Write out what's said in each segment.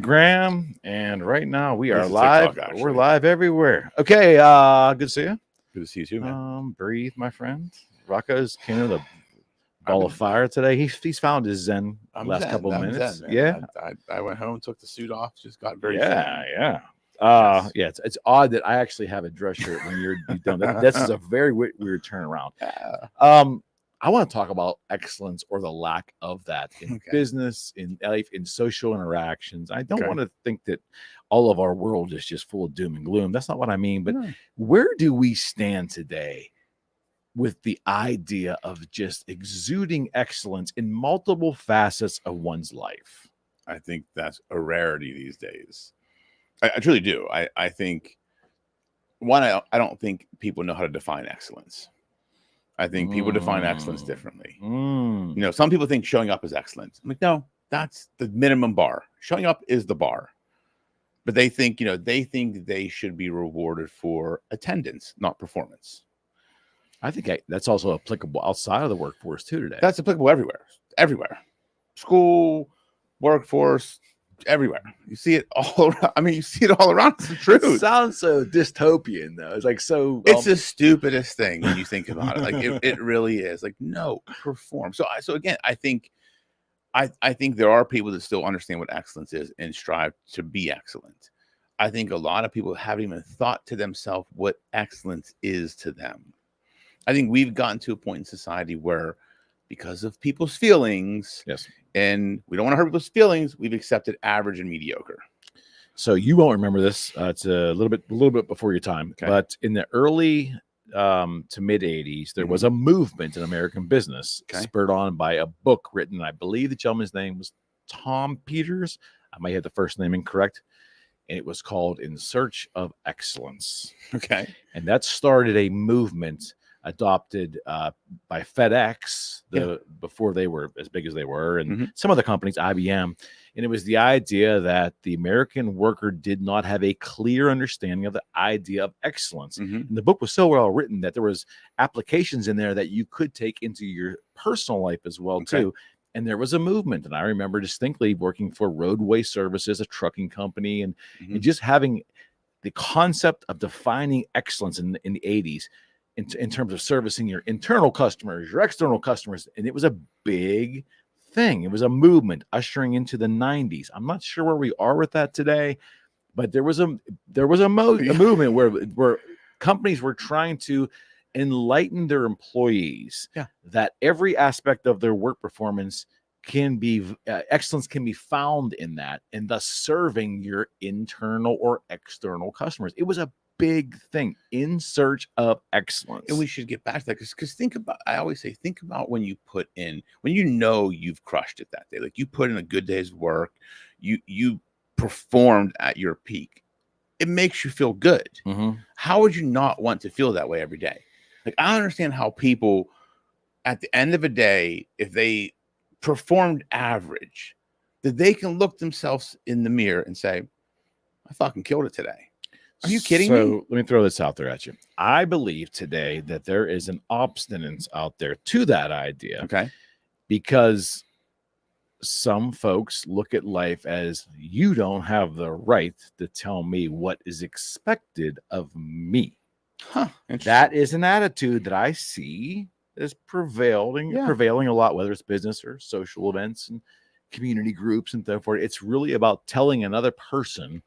Instagram, and right now we are This is live. TikTok, We're actually. live everywhere. Okay, good to see you. Good to see you too, man. Breathe, my friend. Rocco's kind of the ball of fire today. He's found his zen last couple of minutes. Zen, yeah, I went home, took the suit off, just got very yeah, zen. yeah. Yes. Yeah, it's odd that I actually have a dress shirt when you're done. This is a very weird turnaround. I want to talk about excellence or the lack of that in business, in life, in social interactions. I don't want to think that all of our world is just full of doom and gloom. That's not what I mean. But where do we stand today with the idea of just exuding excellence in multiple facets of one's life? I think that's a rarity these days. I truly do. I think, one, I don't think people know how to define excellence. I think people define excellence differently. You know, some people think showing up is excellence. I'm like, no, that's the minimum bar. Showing up is the bar. But they think, they should be rewarded for attendance, not performance. I think that's also applicable outside of the workforce too today. That's applicable everywhere. School, workforce, everywhere. You see it all around. I mean, you see it all around. It's the truth. It sounds so dystopian, though. It's like so. It's the stupidest thing when you think about it. Like it really is. Like, no, perform. So again, I think there are people that still understand what excellence is and strive to be excellent. I think a lot of people haven't even thought to themselves what excellence is to them. I think we've gotten to a point in society where, because of people's feelings, and we don't want to hurt people's feelings, we've accepted average and mediocre. So you won't remember this. It's a little bit before your time, but in the early to mid 80s, there was a movement in American business spurred on by a book written, I believe the gentleman's name was Tom Peters. I might have the first name incorrect. And it was called In Search of Excellence. And that started a movement adopted by FedEx before they were as big as they were, and some other companies, IBM. And it was the idea that the American worker did not have a clear understanding of the idea of excellence. And the book was so well written that there was applications in there that you could take into your personal life as well too. And there was a movement. And I remember distinctly working for Roadway Services, a trucking company, and just having the concept of defining excellence in the 80s. In terms of servicing your internal customers, your external customers. And it was a big thing. It was a movement ushering into the 90s. I'm not sure where we are with that today, but there was a movement where companies were trying to enlighten their employees that every aspect of their work performance can be excellence can be found in that, and thus serving your internal or external customers. It was a big thing, in search of excellence. And we should get back to that, because I always say, think about when you've crushed it that day. Like, you put in a good day's work, you performed at your peak. It makes you feel good. How would you not want to feel that way every day? Like, I don't understand how people at the end of a day, if they performed average, that they can look themselves in the mirror and say, I fucking killed it today. Are you kidding me? So let me throw this out there at you. I believe today that there is an obstinance out there to that idea. Because some folks look at life as, you don't have the right to tell me what is expected of me. That is an attitude that I see is prevailing a lot, whether it's business or social events and community groups and so forth. It's really about telling another person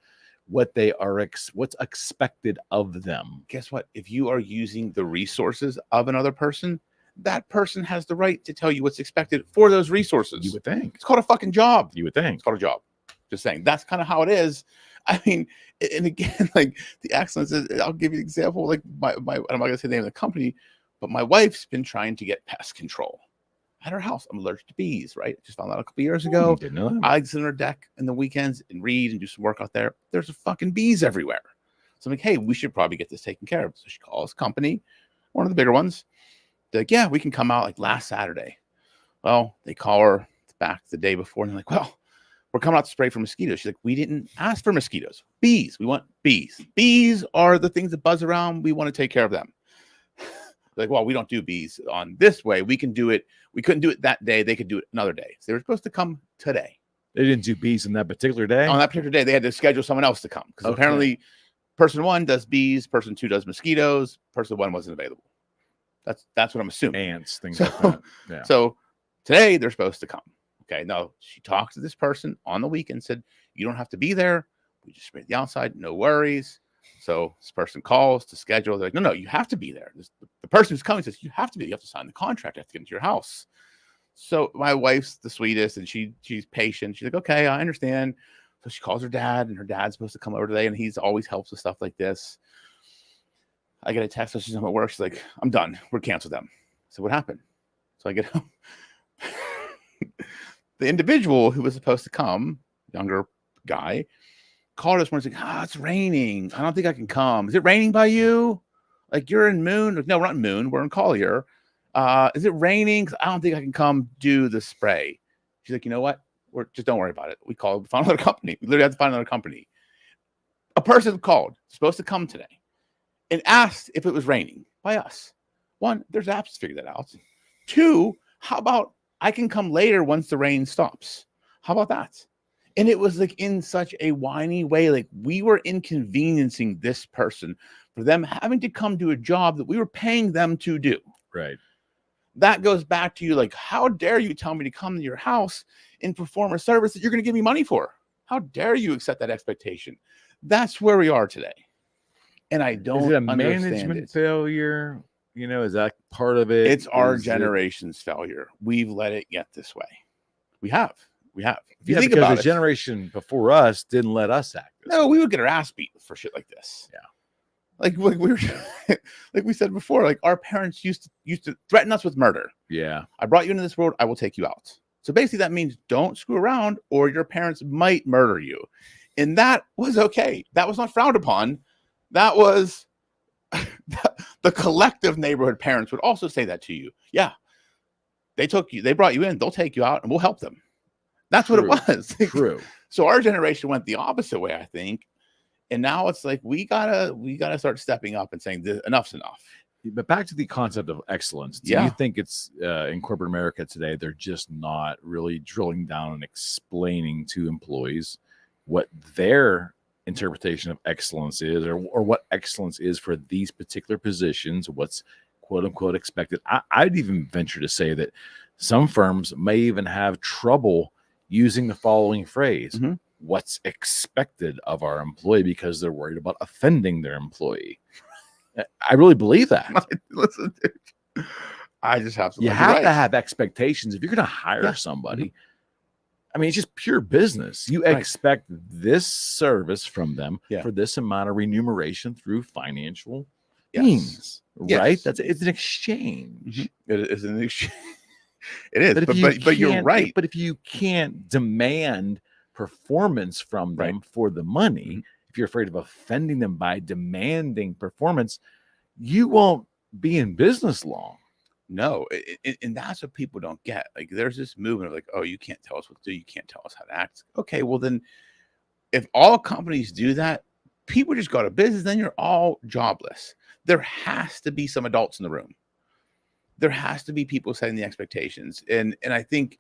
what they are, what's expected of them. Guess what? If you are using the resources of another person, that person has the right to tell you what's expected for those resources. You would think. It's called a fucking job. You would think. It's called a job. Just saying. That's kind of how it is. I mean, and again, like, the excellence is, I'll give you an example. Like, my I'm not going to say the name of the company, but my wife's been trying to get pest control at her house. I'm allergic to bees, right? Just found out a couple years ago. Didn't know that. I sit on her deck in the weekends and read and do some work out there. There's fucking bees everywhere. So I'm like, hey, we should probably get this taken care of. So she calls company, one of the bigger ones. They're like, yeah, we can come out like last Saturday. Well, they call her back the day before, and they're like, well, we're coming out to spray for mosquitoes. She's like, we didn't ask for mosquitoes. Bees. We want bees. Bees are the things that buzz around. We want to take care of them. Like, well, we don't do bees on this way. We can do it. We couldn't do it that day. They could do it another day. So they were supposed to come today. They didn't do bees on that particular day? On that particular day, they had to schedule someone else to come because apparently person 1 does bees, person 2 does mosquitoes, person 1 wasn't available. That's what I'm assuming. Ants, things like that. Yeah. So today they're supposed to come. Okay. No, she talked to this person on the weekend, said, you don't have to be there. We just sprayed the outside. No worries. So this person calls to schedule. They're like, no, you have to be there. The person who's coming says, you have to be. You have to sign the contract. You have to get into your house. So my wife's the sweetest, and she's patient. She's like, okay, I understand. So she calls her dad, and her dad's supposed to come over today, and he's always helps with stuff like this. I get a text message at work. She's like, I'm done. We're canceled them. So what happened? So I get home. The individual who was supposed to come, younger guy, called us morning. He's like, it's raining. I don't think I can come. Is it raining by you? Like, you're in Moon? Like, no, we're not in Moon. We're in Collier. Is it raining? I don't think I can come do the spray. She's like, you know what? Just don't worry about it. We found another company. We literally have to find another company. A person called, supposed to come today, and asked if it was raining by us. 1, there's apps to figure that out. 2, how about I can come later once the rain stops? How about that? And it was like in such a whiny way, like we were inconveniencing this person for them having to come to a job that we were paying them to do. Right. That goes back to you, like, how dare you tell me to come to your house and perform a service that you're going to give me money for? How dare you accept that expectation? That's where we are today. And I don't Is it a understand management failure? You know, is that part of it? It's our generation's failure. We've let it get this way. We have. If you think about the generation before us didn't let us act. No, we would get our ass beat for shit like this. Yeah. Like we were, like we said before, like our parents used to threaten us with murder. Yeah. I brought you into this world. I will take you out. So basically that means don't screw around or your parents might murder you. And that was okay. That was not frowned upon. That was the collective neighborhood parents would also say that to you. Yeah. They brought you in. They'll take you out and we'll help them. That's what it was. True. So our generation went the opposite way, I think. And now it's like we gotta start stepping up and saying enough's enough. But back to the concept of excellence. Do you think it's in corporate America today, they're just not really drilling down and explaining to employees what their interpretation of excellence is, or what excellence is for these particular positions, what's quote unquote expected? I'd even venture to say that some firms may even have trouble using the following phrase. Mm-hmm. What's expected of our employee, because they're worried about offending their employee. I really believe that. Listen, dude, I just have to. You have to have expectations if you're going to hire somebody. Mm-hmm. I mean, it's just pure business. You expect this service from them for this amount of remuneration through financial means, right? It's an exchange. Mm-hmm. It is an exchange. It is, but you're right. But if you can't demand performance from them for the money, mm-hmm. if you're afraid of offending them by demanding performance, you won't be in business long. No, and that's what people don't get. Like, there's this movement of like, oh, you can't tell us what to do, you can't tell us how to act. Okay, well then, if all companies do that, people just go out of business, then you're all jobless. There has to be some adults in the room. There has to be people setting the expectations. And I think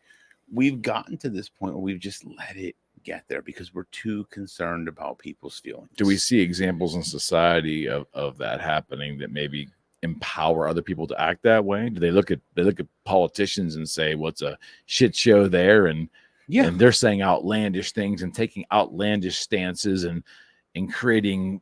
we've gotten to this point where we've just let it get there because we're too concerned about people's feelings. Do we see examples in society of that happening that maybe empower other people to act that way? Do they look at politicians and say, what's a shit show there? And they're saying outlandish things and taking outlandish stances and creating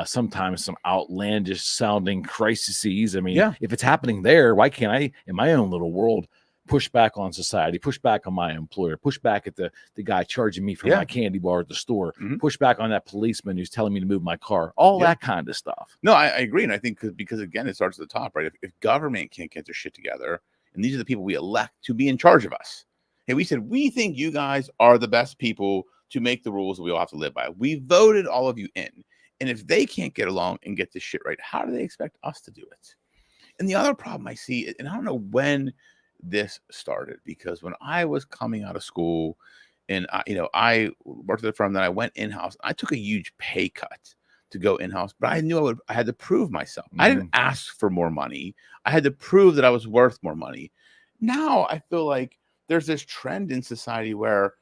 sometimes some outlandish sounding crises. I mean, if it's happening there, why can't I, in my own little world, push back on society, push back on my employer, push back at the guy charging me for my candy bar at the store, mm-hmm. push back on that policeman who's telling me to move my car, all that kind of stuff. No, I agree. And I think because again, it starts at the top, right? If government can't get their shit together, and these are the people we elect to be in charge of us. Hey, we said, we think you guys are the best people to make the rules that we all have to live by. We voted all of you in. And if they can't get along and get this shit right, how do they expect us to do it? And the other problem I see, and I don't know when this started, because when I was coming out of school and I worked at a firm, then I went in-house. I took a huge pay cut to go in-house, but I knew I had to prove myself. Mm-hmm. I didn't ask for more money. I had to prove that I was worth more money. Now I feel like there's this trend in society where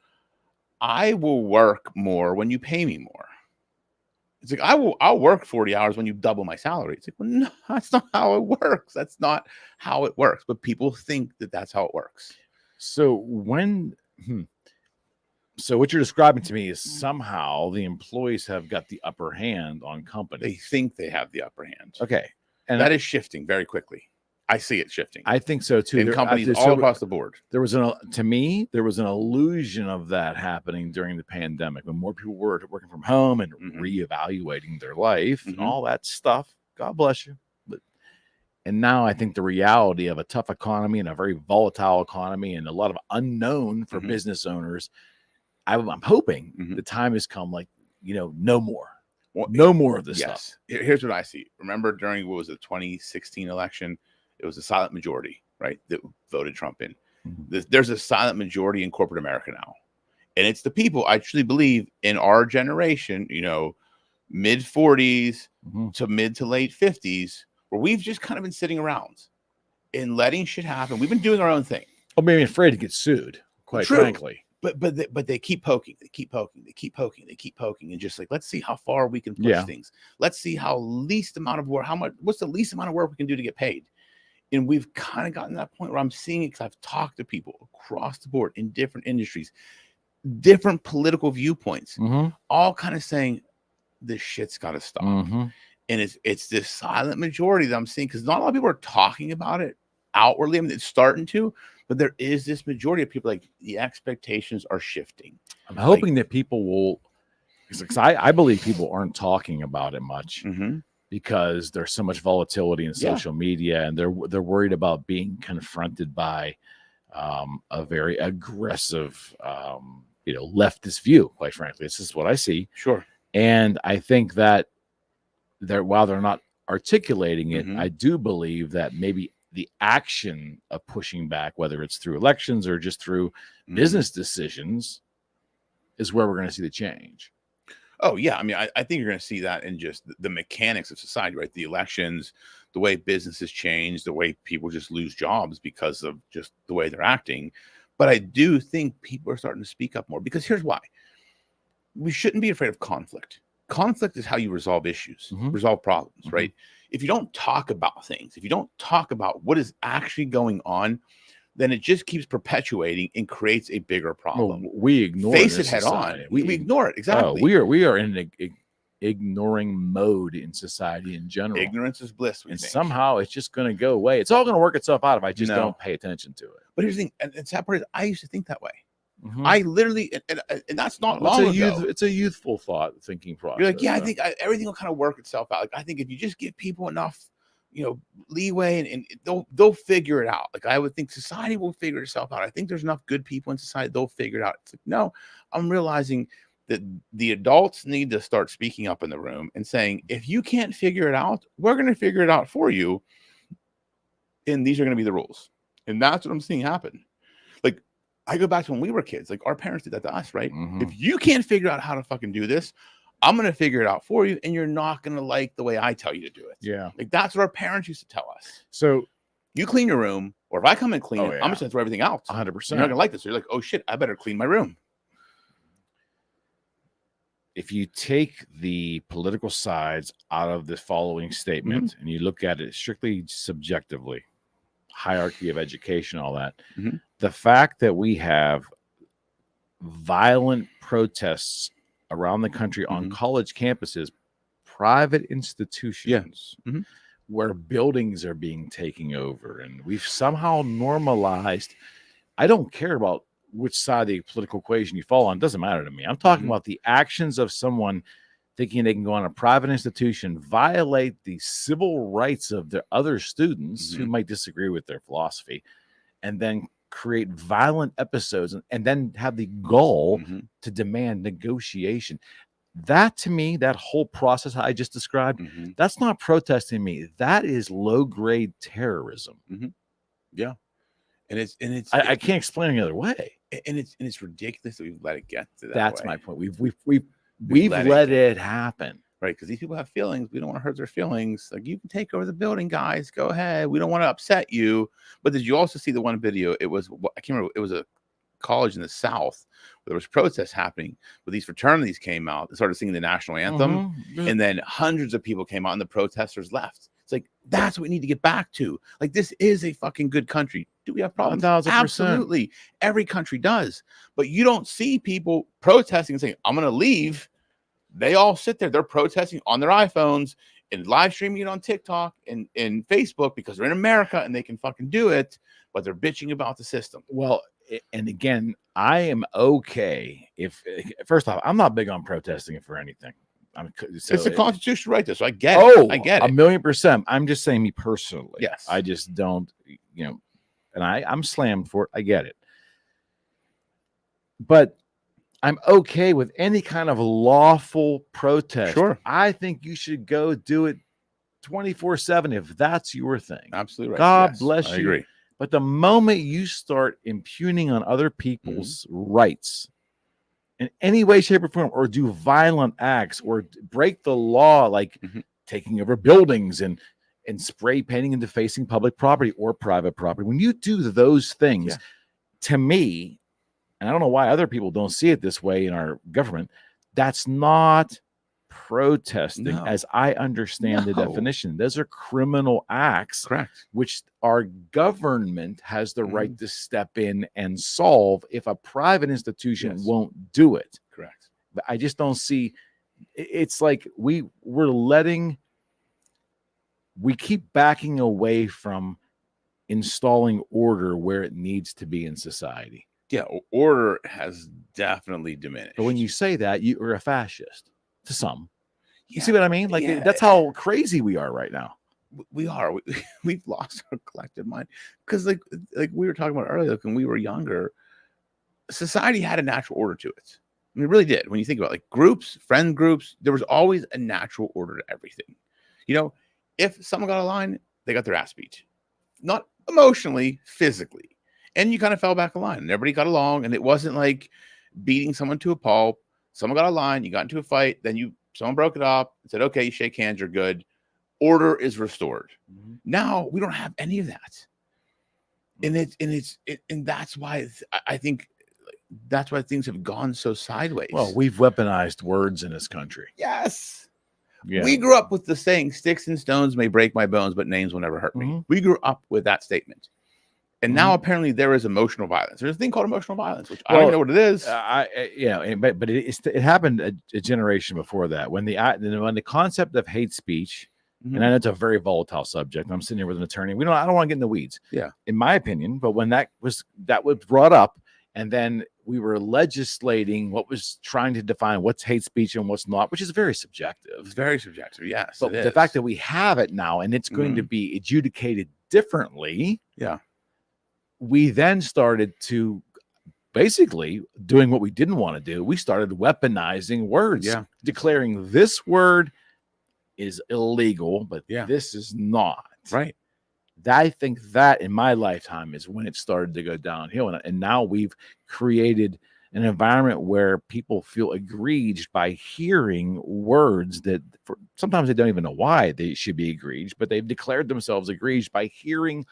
I will work more when you pay me more. It's like I'll work 40 hours when you double my salary. It's like, well, no, that's not how it works. That's not how it works. But people think that that's how it works. So so what you're describing to me is somehow the employees have got the upper hand on companies. They think they have the upper hand. Okay. And that is shifting very quickly. I see it shifting. I think so too. In companies all across the board. There was to me, there was an illusion of that happening during the pandemic when more people were working from home and reevaluating their life and all that stuff. God bless you. And now I think the reality of a tough economy and a very volatile economy and a lot of unknown for business owners, I'm hoping the time has come, like, no more. Well, no more of this stuff. Here's what I see. Remember during what was the 2016 election? It was a silent majority, right, that voted Trump in. There's a silent majority in corporate America now. And it's the people, I truly believe, in our generation, mid 40s to mid to late 50s, where we've just kind of been sitting around and letting shit happen. We've been doing our own thing. I'm maybe afraid to get sued, quite frankly. But they keep poking, they keep poking, and just like, let's see how far we can push things. Let's see how least amount of work, what's the least amount of work we can do to get paid. And we've kind of gotten to that point where I'm seeing it because I've talked to people across the board in different industries, different political viewpoints, all kind of saying this shit's got to stop. And it's this silent majority that I'm seeing, because not a lot of people are talking about it outwardly. I mean, it's starting to, but there is this majority of people, like, the expectations are shifting. I'm hoping that people will, because I believe people aren't talking about it much. Because there's so much volatility in social media, and they're worried about being confronted by a very aggressive, leftist view. Quite frankly, this is what I see. Sure. And I think that while they're not articulating it, I do believe that maybe the action of pushing back, whether it's through elections or just through business decisions, is where we're going to see the change. Oh, yeah. I mean, I think you're going to see that in just the mechanics of society, right? The elections, the way businesses change, the way people just lose jobs because of just the way they're acting. But I do think people are starting to speak up more, because here's why. We shouldn't be afraid of conflict. Conflict is how you resolve issues, resolve problems, right? If you don't talk about things, if you don't talk about what is actually going on, then it just keeps perpetuating and creates a bigger problem. Well, we ignore it head on. We ignore it. Exactly. We are in an ignoring mode in society in general. Ignorance is bliss. And somehow it's just going to go away. It's all going to work itself out if I just don't pay attention to it. But here's the thing, and sad part is, I used to think that way. I literally, and that's not long ago. It's a youthful thinking process. You're like, I think everything will kind of work itself out. Like, I think if you just give people enough, leeway, and they'll figure it out. Like, I would think society will figure itself out. I think there's enough good people in society, they'll figure it out. It's like, no, I'm realizing that the adults need to start speaking up in the room and saying, if you can't figure it out, we're going to figure it out for you. And these are going to be the rules. And that's what I'm seeing happen. Like, I go back to when we were kids, like, our parents did that to us, right? If you can't figure out how to fucking do this, I'm going to figure it out for you, and you're not going to like the way I tell you to do it. Yeah. Like, that's what our parents used to tell us. So you clean your room, or if I come and clean it, I'm just going to throw everything out. 100%. You're not going to like this. So you're like, oh shit, I better clean my room. If you take the political sides out of the following statement and you look at it strictly subjectively, hierarchy of education, all that, the fact that we have violent protests around the country on college campuses, private institutions, where buildings are being taken over, and we've somehow normalized. I don't care about which side of the political equation you fall on. It doesn't matter to me. I'm talking about the actions of someone thinking they can go on a private institution, violate the civil rights of the other students who might disagree with their philosophy, and then create violent episodes and then have the gall to demand negotiation. That, to me, that whole process I just described, that's not protesting me. That is low-grade terrorism. Yeah. And I can't explain it any other way. And it's ridiculous that we've let it get to that. That's way. my point. We've let it happen. Right, because these people have feelings. We don't want to hurt their feelings. Like, you can take over the building, guys. Go ahead. We don't want to upset you. But did you also see the one video? It was, I can't remember. It was a college in the South where there was protests happening, where these fraternities came out and started singing the national anthem, and then hundreds of people came out and the protesters left. It's like, that's what we need to get back to. Like, this is a fucking good country. Do we have problems? 1000%. Absolutely. Every country does. But you don't see people protesting and saying, I'm going to leave. They all sit there. They're protesting on their iPhones and live streaming it on TikTok and Facebook because they're in America and they can fucking do it, but they're bitching about the system. Well, and again, I am okay if, first off, I'm not big on protesting for anything. It's a constitutional right, so I get it. I get it. 1,000,000%. I'm just saying, me personally. Yes. I just don't, and I'm slammed for it. I get it. But I'm okay with any kind of lawful protest. Sure. I think you should go do it 24/7 if that's your thing. Absolutely right. God bless you. I agree. But the moment you start impugning on other people's rights in any way, shape, or form, or do violent acts or break the law, like taking over buildings and spray painting and defacing public property or private property, when you do those things, to me, and I don't know why other people don't see it this way in our government, that's not protesting as I understand the definition. Those are criminal acts, correct, which our government has the right to step in and solve if a private institution won't do it. Correct. But I just don't see, it's like we keep backing away from installing order where it needs to be in society. Yeah, order has definitely diminished. But when you say that, you are a fascist to some. You see what I mean? Like, that's how crazy we are right now. We are. We've lost our collective mind. Because like we were talking about earlier, when we were younger, society had a natural order to it. I mean, it really did. When you think about like groups, friend groups, there was always a natural order to everything. If someone got a line, they got their ass beat. Not emotionally, physically. And you kind of fell back a line and everybody got along, and it wasn't like beating someone to a pulp. Someone got a line, you got into a fight, then someone broke it up and said, okay, you shake hands, you're good. Order is restored. Now we don't have any of that. And that's why I think that's why things have gone so sideways. Well, we've weaponized words in this country. Yes. Yeah. We grew up with the saying, sticks and stones may break my bones, but names will never hurt me. We grew up with that statement. And now apparently there is emotional violence. There's a thing called emotional violence, which I don't know what it is. But it happened a generation before that when the concept of hate speech, and I know it's a very volatile subject. I'm sitting here with an attorney. I don't want to get in the weeds. Yeah, in my opinion. But when that was brought up, and then we were legislating what was trying to define what's hate speech and what's not, which is very subjective. It's very subjective. Yes, but the fact that we have it now and it's going to be adjudicated differently. Yeah. We then started to basically doing what we didn't want to do. We started weaponizing words, declaring this word is illegal, but this is not. Right. I think that in my lifetime is when it started to go downhill. And now we've created an environment where people feel aggrieved by hearing words that sometimes they don't even know why they should be aggrieved, but they've declared themselves aggrieved by hearing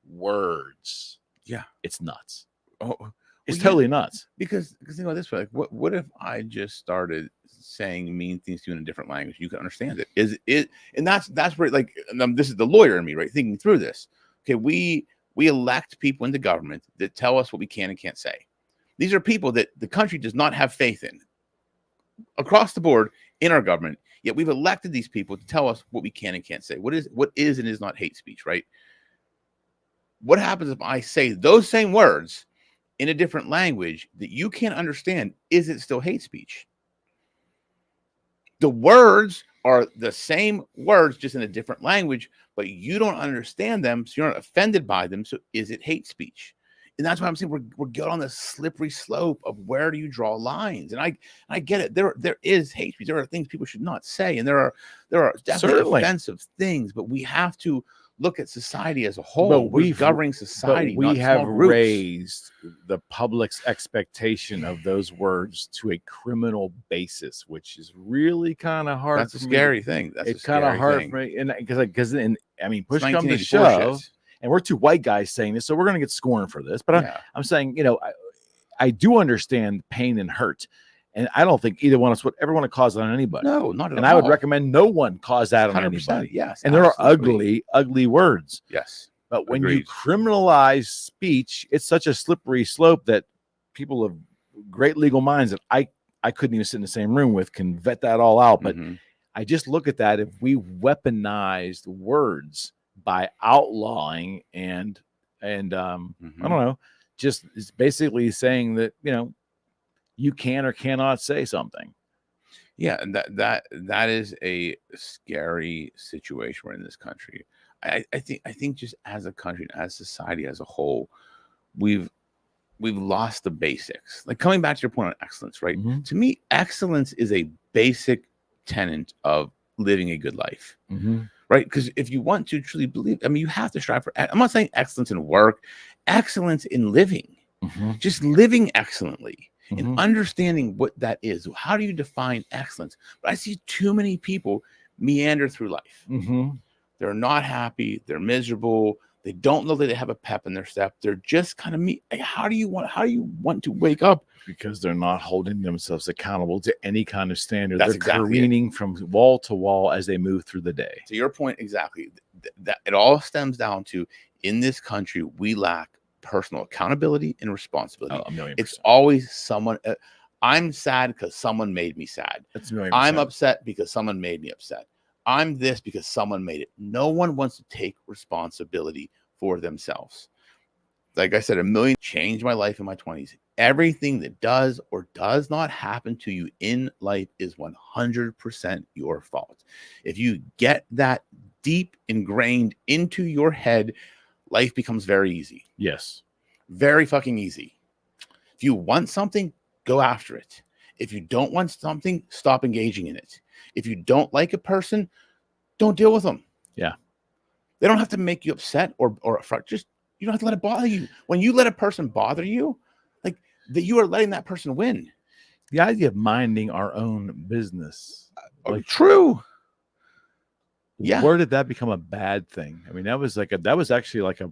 words. Yeah, it's nuts. Oh, it's totally nuts. Because think about this way: like, what if I just started saying mean things to you in a different language? You can understand it. Is it? And that's where this is the lawyer in me, right? Thinking through this. Okay, we elect people into government that tell us what we can and can't say. These are people that the country does not have faith in across the board in our government. Yet we've elected these people to tell us what we can and can't say. What is and is not hate speech, right? What happens if I say those same words in a different language that you can't understand? Is it still hate speech? The words are the same words, just in a different language, but you don't understand them, so you're not offended by them. So is it hate speech? And that's why I'm saying we're going on this slippery slope of where do you draw lines? And I get it. There is hate speech. There are things people should not say, and there are definitely offensive things, but we have to look at society as a whole. We're governing society. But we have raised the public's expectation of those words to a criminal basis, which is really kind of hard. That's a scary thing. It's kind of hard for me, and because push comes to shove, and we're two white guys saying this, so we're going to get scorned for this. But I'm saying, I do understand pain and hurt. And I don't think either one of us would ever want to cause that on anybody. No, not at all. And I would recommend no one cause that on anybody. Yes. And there are ugly, ugly words. Yes. But when you criminalize speech, it's such a slippery slope that people of great legal minds that I couldn't even sit in the same room with can vet that all out. But I just look at that. If we weaponized words by outlawing and I don't know, just it's basically saying that, you know, you can or cannot say something. Yeah, and that is a scary situation we're in this country. I think just as a country, as society as a whole, we've lost the basics. Like coming back to your point on excellence, right? To me, excellence is a basic tenet of living a good life, right? Because if you want to truly believe, I mean, you have to strive for. I'm not saying excellence in work, excellence in living, just living excellently. And understanding what that is. How do you define excellence? But I see too many people meander through life. They're not happy. They're miserable. They don't know that they have a pep in their step. They're just kind of me. How do you want to wake up? Because they're not holding themselves accountable to any kind of standard. That's they're exactly careening from wall to wall as they move through the day. To your point, exactly. That it all stems down to, in this country, we lack personal accountability and responsibility. Oh, 1,000,000%. It's always someone. I'm sad because someone made me sad. That's 1,000,000%. I'm upset because someone made me upset. I'm this because someone made it. No one wants to take responsibility for themselves. Like I said, 1,000,000 changed my life in my 20s. Everything that does or does not happen to you in life is 100% your fault. If you get that deep ingrained into your head, life becomes very easy. Yes. Very fucking easy. If you want something, go after it. If you don't want something, stop engaging in it. If you don't like a person, don't deal with them. Yeah. They don't have to make you upset or just, you don't have to let it bother you. When you let a person bother you, like that, you are letting that person win. The idea of minding our own business. Like, true. Yeah. Where did that become a bad thing? I mean, that was actually like a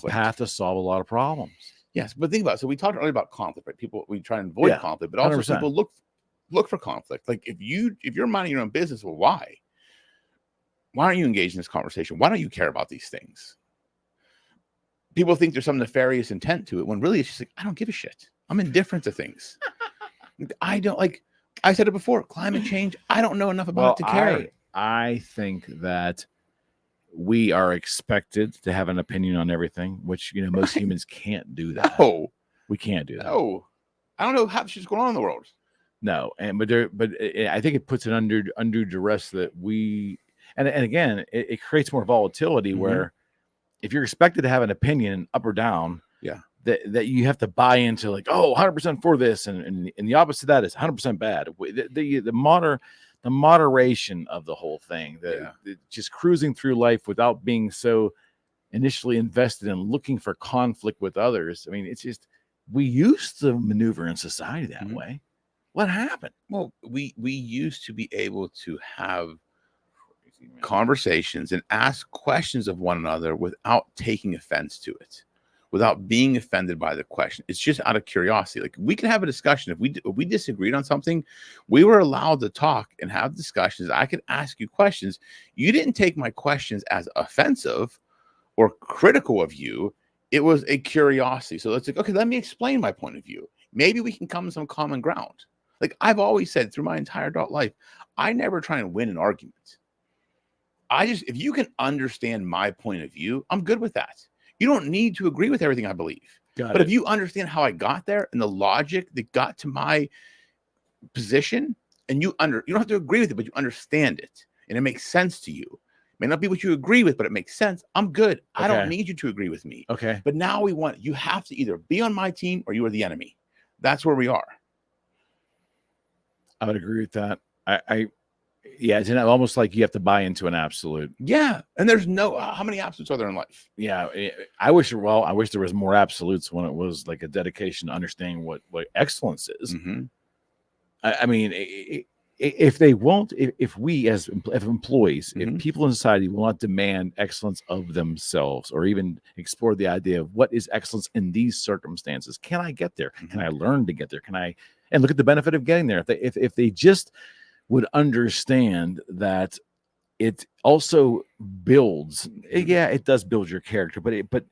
path to solve a lot of problems. Yes, but think about it. So we talked earlier about conflict, right? We try and avoid conflict, but also 100%. people look for conflict. Like if you're minding your own business, well, why? Why aren't you engaged in this conversation? Why don't you care about these things? People think there's some nefarious intent to it, when really it's just like, I don't give a shit. I'm indifferent to things. I don't, like I said it before, climate change, I don't know enough about it to care. I think that we are expected to have an opinion on everything, which, you know, most humans can't do that. No, we can't do that. No, I don't know how shit's going on in the world. No, but I think it puts it under duress that we, and again, it creates more volatility where if you're expected to have an opinion up or down, that you have to buy into, like, oh, 100% for this, and the opposite of that is 100% bad. The moderation of the whole thing, just cruising through life without being so initially invested in looking for conflict with others. I mean, it's just, we used to maneuver in society that way. What happened? Well, we used to be able to have conversations and ask questions of one another without taking offense to it, without being offended by the question. It's just out of curiosity. Like, we can have a discussion. If we disagreed on something, we were allowed to talk and have discussions. I could ask you questions. You didn't take my questions as offensive or critical of you. It was a curiosity. So it's like, okay, let me explain my point of view. Maybe we can come to some common ground. Like I've always said through my entire adult life, I never try and win an argument. If you can understand my point of view, I'm good with that. You don't need to agree with everything I believe. But if you understand how I got there and the logic that got to my position, and you don't have to agree with it, but you understand it and it makes sense to you. It may not be what you agree with, but it makes sense. I'm good. I don't need you to agree with me. Okay. But now you have to either be on my team or you are the enemy. That's where we are. I would agree with that. It's almost like you have to buy into an absolute. Yeah. And there's how many absolutes are there in life? Yeah. I wish there was more absolutes when it was like a dedication to understanding what excellence is. I mean, if they won't, if we as employees, Mhm. if people in society will not demand excellence of themselves, or even explore the idea of what is excellence in these circumstances, can I get there? Can I learn to get there? Can I, and look at the benefit of getting there? If they just would understand that it also builds, yeah, it does build your character, but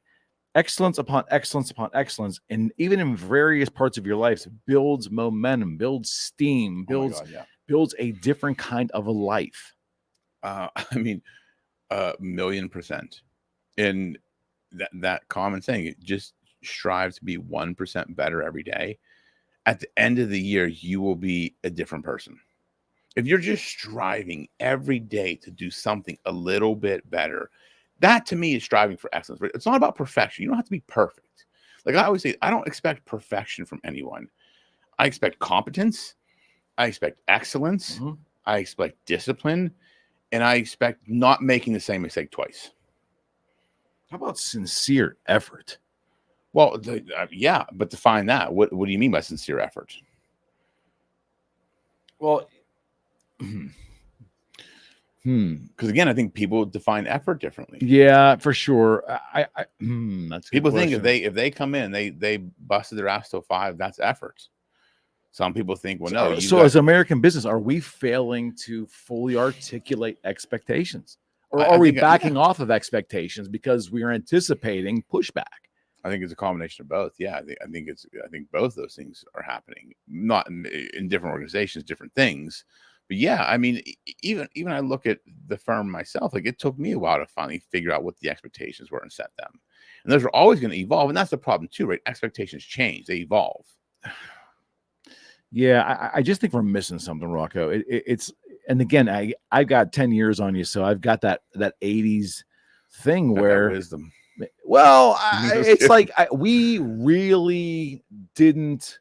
excellence upon excellence upon excellence, and even in various parts of your life, builds momentum, builds steam, builds builds a different kind of a life. I mean, 1,000,000%. And that common saying, just strive to be 1% better every day. At the end of the year, you will be a different person. If you're just striving every day to do something a little bit better, that to me is striving for excellence. Right? It's not about perfection. You don't have to be perfect. Like I always say, I don't expect perfection from anyone. I expect competence. I expect excellence. I expect discipline. And I expect not making the same mistake twice. How about sincere effort? Well, yeah, but define that. What do you mean by sincere effort? Well, because again, I think people define effort differently. Yeah, for sure. That's people think if they come in, they busted their ass till 5, that's effort. Some people think, well, no. So as American business, are we failing to fully articulate expectations, or are we backing off of expectations because we are anticipating pushback? I think it's a combination of both. Yeah, I think both those things are happening, not in different organizations, different things. But yeah, I mean, even I look at the firm myself. Like, it took me a while to finally figure out what the expectations were and set them. And those are always going to evolve, and that's the problem too, right? Expectations change; they evolve. Yeah, I just think we're missing something, Rocco. It's, and again, I got 10 years on you, so I've got that 80s thing where wisdom. Well, it's like we really didn't.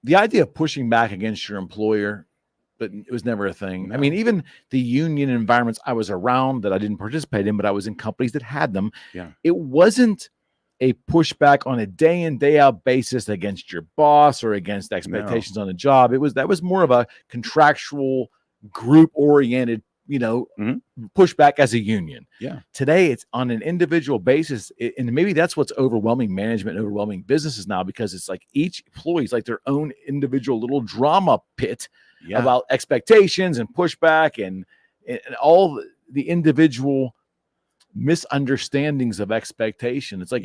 The idea of pushing back against your employer, but it was never a thing. No. I mean, even the union environments I was around that I didn't participate in, but I was in companies that had them. Yeah, it wasn't a pushback on a day in, day out basis against your boss or against expectations on a job. That was more of a contractual, group oriented, pushback as a union. Yeah. Today it's on an individual basis. And maybe that's what's overwhelming management, overwhelming businesses now, because it's like each employee is like their own individual little drama pit about expectations and pushback and all the individual misunderstandings of expectation. It's like,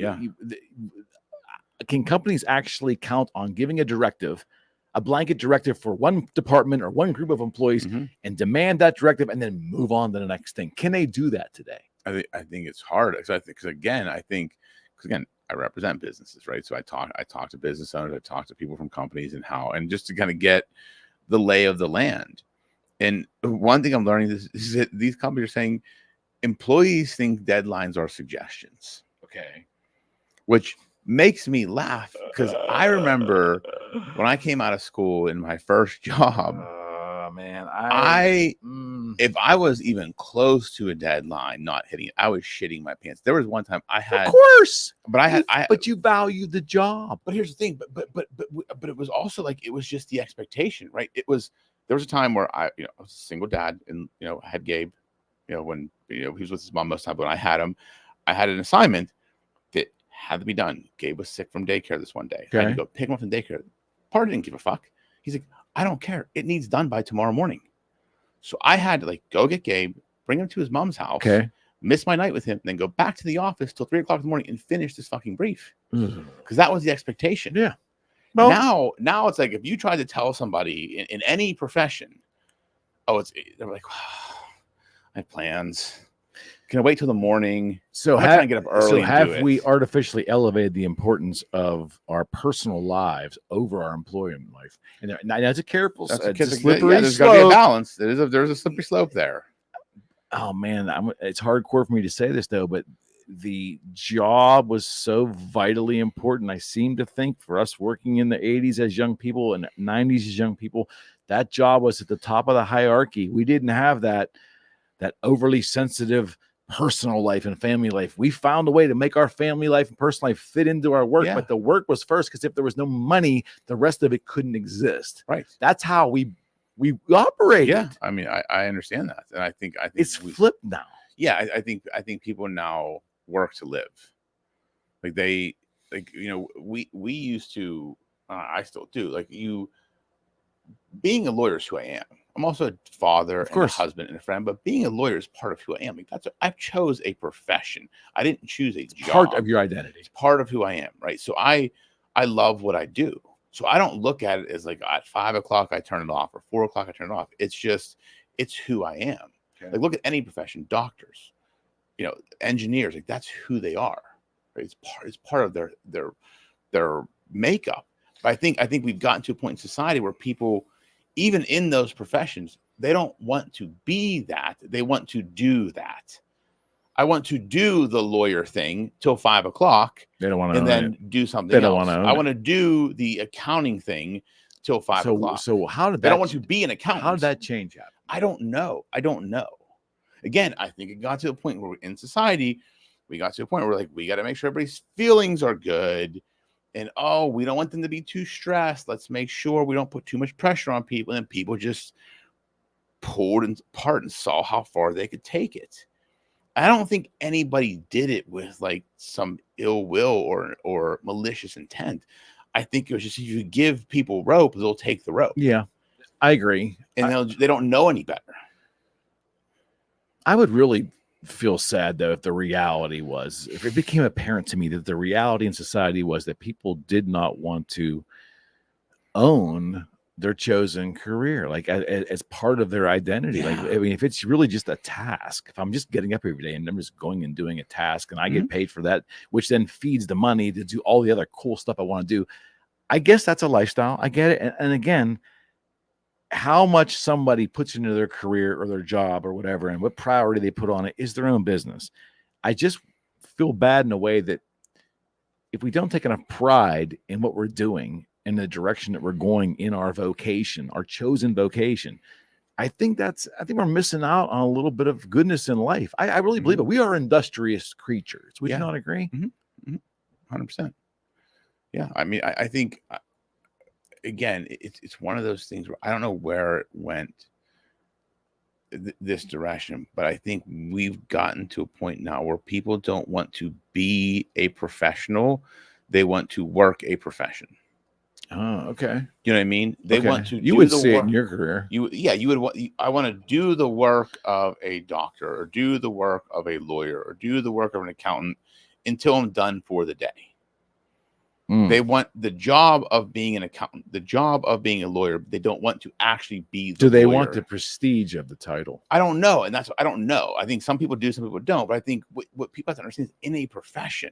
can companies actually count on giving a directive, a blanket directive for one department or one group of employees, and demand that directive and then move on to the next thing? Can they do that today? I think it's hard. Because again, I represent businesses, right? So I talk to business owners, I talk to people from companies and just to kind of get the lay of the land. And one thing I'm learning is that these companies are saying employees think deadlines are suggestions. Okay. Which makes me laugh, because I remember when I came out of school in my first job, man, if I was even close to a deadline not hitting it, I was shitting my pants. There was one time I had, of course, but you value the job. But here's the thing, but it was also like, it was just the expectation, right? There was a time where I was a single dad, and I had Gabe, when he was with his mom most of the time, but when I had him, I had an assignment that had to be done. Gabe was sick from daycare this one day. I had to go pick him up from daycare. Part didn't give a fuck. He's like, I don't care. It needs done by tomorrow morning. So I had to go get Gabe, bring him to his mom's house, miss my night with him, then go back to the office till 3 o'clock in the morning and finish this fucking brief. Because that was the expectation. Yeah. Well, now it's like, if you try to tell somebody in any profession, they're like, I have plans. Can I wait till the morning? So I get up early. So have we artificially elevated the importance of our personal lives over our employment life? And that's a careful, slippery there's got to be a balance. There's a slippery slope there. Oh man, it's hardcore for me to say this though, but the job was so vitally important. I seem to think for us working in the 80s as young people and 90s as young people, that job was at the top of the hierarchy. We didn't have that overly sensitive personal life and family life. We found a way to make our family life and personal life fit into our work, but the work was first, because if there was no money, the rest of it couldn't exist. Right. That's how we operate. Yeah. I mean, I understand that. And I think it's flipped now. Yeah. I think people now work to live. Like we used to, I still do, like being a lawyer is who I am. I'm also a father and a husband and a friend, but being a lawyer is part of who I am. Like I chose a profession. I didn't choose a job. Part of your identity. It's part of who I am, right? So I love what I do. So I don't look at it as like at 5 o'clock I turn it off or 4 o'clock I turn it off. It's just, it's who I am. Okay. Like look at any profession, doctors, engineers, like that's who they are. Right? It's part of their makeup. But I think we've gotten to a point in society where people, even in those professions, they don't want to be that. They want to do that. I want to do the lawyer thing till 5 o'clock. They don't want to, and then do something else. They don't want to. I want to do the accounting thing till 5 o'clock. So how did that? They don't want to be an accountant. How did that change happen? I don't know. Again, I think it got to a point where in society, we got to a point where like we got to make sure everybody's feelings are good. And we don't want them to be too stressed. Let's make sure we don't put too much pressure on people. And people just pulled apart and saw how far they could take it. I don't think anybody did it with like some ill will or malicious intent. I think it was just, if you give people rope, they'll take the rope. Yeah, I agree. And they don't know any better. I would really feel sad though if it became apparent to me that the reality in society was that people did not want to own their chosen career, like as part of their identity. Like, I mean, if it's really just a task, if I'm just getting up every day and I'm just going and doing a task and I get paid for that, which then feeds the money to do all the other cool stuff I want to do, I guess that's a lifestyle. I get it. And again, how much somebody puts into their career or their job or whatever, and what priority they put on it is their own business. I just feel bad in a way that if we don't take enough pride in what we're doing and the direction that we're going in our vocation, our chosen vocation, I think we're missing out on a little bit of goodness in life. I really believe it. We are industrious creatures. Would you not agree? 100%. Yeah. I mean, I think, again, it's one of those things where I don't know where it went this direction, but I think we've gotten to a point now where people don't want to be a professional. They want to work a profession. Oh, okay. You know what I mean? They want to. You would see it in your career. You would want. I want to do the work of a doctor, or do the work of a lawyer, or do the work of an accountant until I'm done for the day. They want the job of being an accountant, the job of being a lawyer. They don't want to actually be the Do they lawyer. Want the prestige of the title? I don't know. And I don't know. I think some people do, some people don't. But I think what people have to understand is in a profession,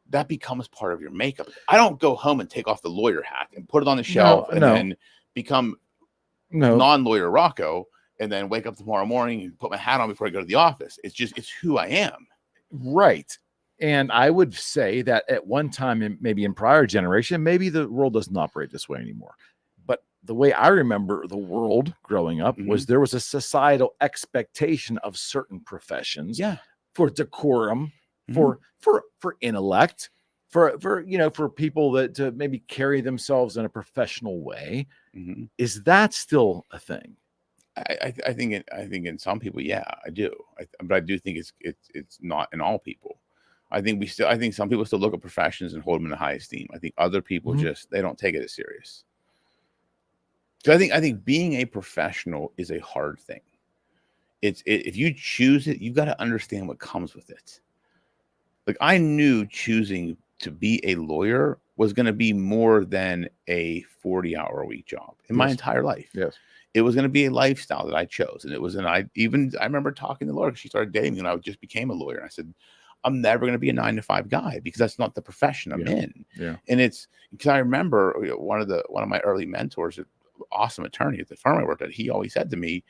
that becomes part of your makeup. I don't go home and take off the lawyer hat and put it on the shelf and then become non-lawyer Rocco and then wake up tomorrow morning and put my hat on before I go to the office. It's who I am. Right. And I would say that at one time, maybe in prior generation, maybe the world doesn't operate this way anymore. But the way I remember the world growing up was there was a societal expectation of certain professions for decorum, for intellect, for people that to maybe carry themselves in a professional way. Is that still a thing? I think in some people, yeah, I do. But I do think it's not in all people. I think some people still look at professions and hold them in high esteem. I think other people they don't take it as serious. So I think being a professional is a hard thing. If you choose it, you've got to understand what comes with it. Like I knew choosing to be a lawyer was going to be more than a 40-hour-a-week job in my entire life. Yes. It was going to be a lifestyle that I chose. And I remember talking to Laura because she started dating me and I just became a lawyer. And I said, I'm never going to be a 9-to-5 guy because that's not the profession I'm in. Yeah. And it's because I remember one of my early mentors, an awesome attorney at the firm I worked at, he always said to me,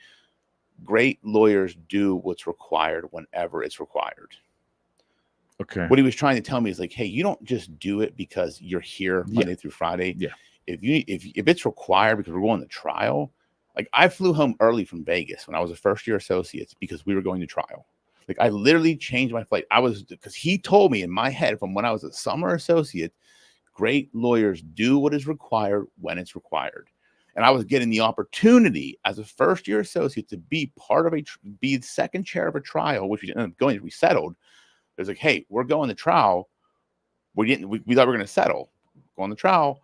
great lawyers do what's required whenever it's required. Okay. What he was trying to tell me is like, hey, you don't just do it because you're here Monday through Friday. Yeah. If it's required because we're going to trial, like I flew home early from Vegas when I was a first-year associate because we were going to trial. Like I literally changed my flight. Because he told me in my head from when I was a summer associate, great lawyers do what is required when it's required. And I was getting the opportunity as a first-year associate to be part of be the second chair of a trial, which we ended up going. We settled. It was like, hey, we're going to trial. We thought we were going to settle. Going to trial.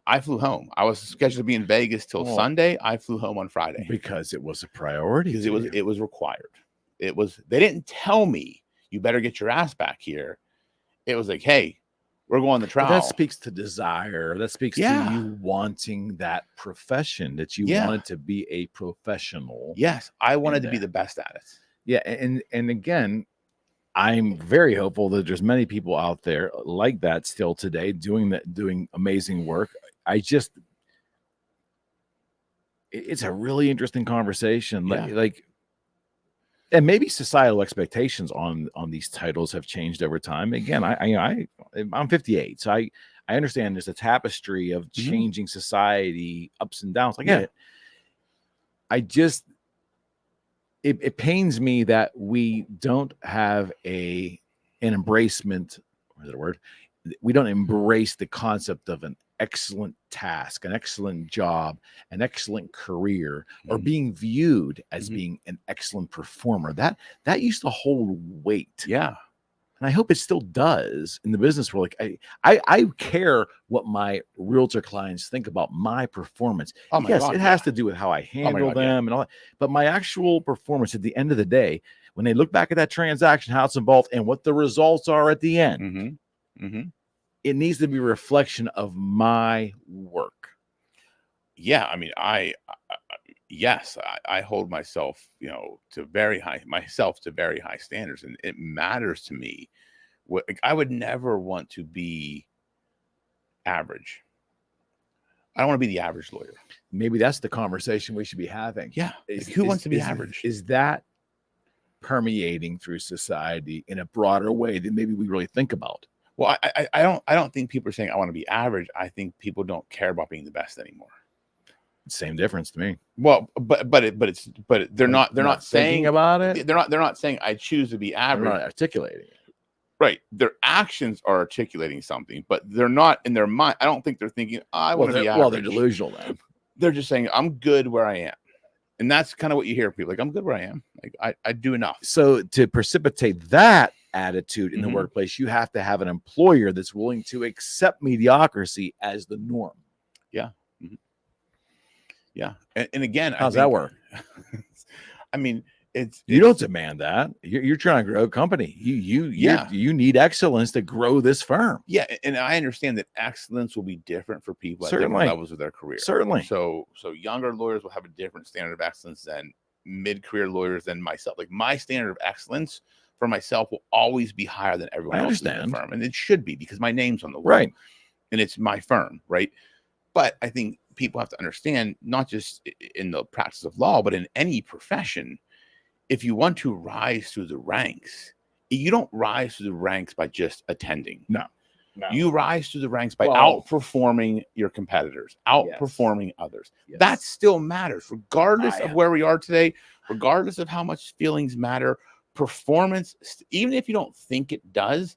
I flew home. I was scheduled to be in Vegas till Sunday. I flew home on Friday because it was a priority. Because it was required. They didn't tell me you better get your ass back here. It was like, hey, we're going to trial. But that speaks to desire. That speaks to you wanting that profession, that you wanted to be a professional. Yes, I wanted to be the best at it. Yeah, and again, I'm very hopeful that there's many people out there like that still today doing amazing work. It's a really interesting conversation. Like, and maybe societal expectations on these titles have changed over time. Again, I'm 58, so I understand there's a tapestry of changing society, ups and downs. I get it. It pains me that we don't have an embracement. What is the word? We don't embrace the concept of an excellent task, an excellent job, an excellent career, or being viewed as being an excellent performer. That used to hold weight. Yeah. And I hope it still does in the business world. Like I care what my realtor clients think about my performance. Oh my God, it has to do with how I handle them and all that. But my actual performance at the end of the day, when they look back at that transaction, how it's involved, and what the results are at the end, it needs to be a reflection of my work. Yeah, I mean, I hold myself, to very high standards, and it matters to me. I would never want to be average. I don't want to be the average lawyer. Maybe that's the conversation we should be having. Yeah, who wants to be average? Is that permeating through society in a broader way than maybe we really think about? Well, I don't think people are saying I want to be average. I think people don't care about being the best anymore. Same difference to me. Well, but they're not saying about it. They're not saying I choose to be average. They're not articulating it. Right. Their actions are articulating something, but they're not in their mind. I don't think they're thinking, I want to be average. Well, they're delusional then. They're just saying, I'm good where I am. And that's kind of what you hear people like, I'm good where I am. Like I do enough. So to precipitate that attitude in the workplace, you have to have an employer that's willing to accept mediocrity as the norm. Yeah. Yeah. And again, how's that work? I mean, you don't demand that. You're trying to grow a company. You need excellence to grow this firm. Yeah, and I understand that excellence will be different for people at different levels of their career. Certainly. So younger lawyers will have a different standard of excellence than mid-career lawyers than myself. Like my standard of excellence for myself will always be higher than everyone else in the firm, and it should be because my name's on the wall, right? And it's my firm, right? But I think people have to understand, not just in the practice of law, but in any profession, if you want to rise through the ranks, you don't rise through the ranks by just attending. No. You rise through the ranks by outperforming your competitors, outperforming others. Yes. That still matters, regardless of where we are today, regardless of how much feelings matter. Performance, even if you don't think it does,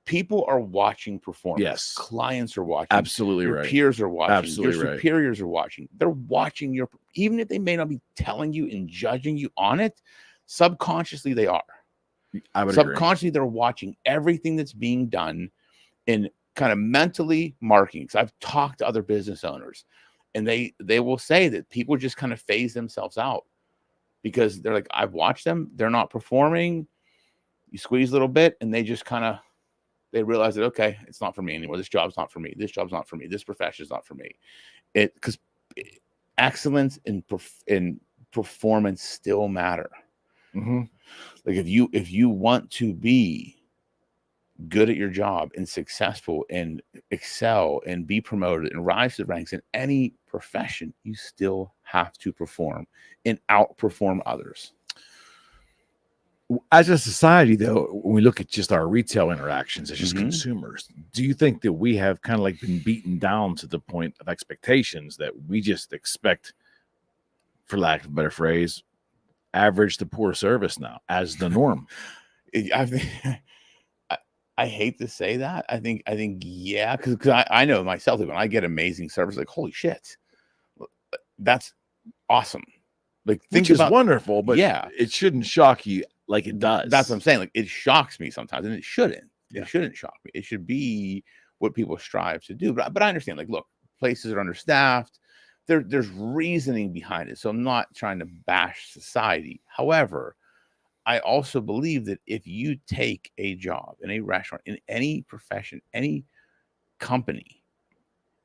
people are watching performance. Yes. Clients are watching. Absolutely your right. Peers are watching. Absolutely your superiors are watching. They're watching even if they may not be telling you and judging you on it, subconsciously they are. I would subconsciously agree. They're watching everything that's being done and kind of mentally marking. Because I've talked to other business owners, and they will say that people just kind of phase themselves out because they're like, I've watched them, they're not performing. You squeeze a little bit, and they just kind of realize that, okay, it's not for me anymore. This job's not for me. This job's not for me. This profession is not for me. Because excellence in performance still matter. Like if you want to be good at your job and successful and excel and be promoted and rise to the ranks in any profession, you still have to perform and outperform others. As a society, though, when we look at just our retail interactions as just consumers, do you think that we have kind of like been beaten down to the point of expectations that we just expect, for lack of a better phrase, average to poor service now as the norm. I hate to say that. I think yeah, because I know myself that when I get amazing service, like holy shit, that's awesome. Like Which is wonderful, but yeah, it shouldn't shock you like it does. That's what I'm saying. Like it shocks me sometimes, and it shouldn't. Yeah. It shouldn't shock me. It should be what people strive to do. But I understand. Like, look, places are understaffed. There's reasoning behind it. So I'm not trying to bash society. However, I also believe that if you take a job in a restaurant, in any profession, any company,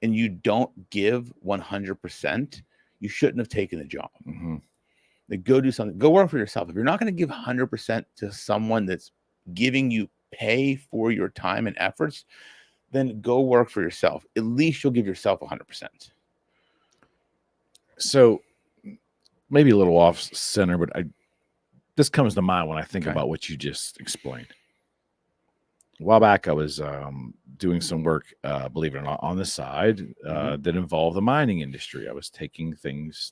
and you don't give 100%, you shouldn't have taken the job. Mm-hmm. Like, go do something. Go work for yourself. If you're not going to give 100% to someone that's giving you pay for your time and efforts, then go work for yourself. At least you'll give yourself 100%. So maybe a little off center, but this comes to mind when I think about what you just explained. A while back, I was doing some work, believe it or not, on the side that involved the mining industry. I was taking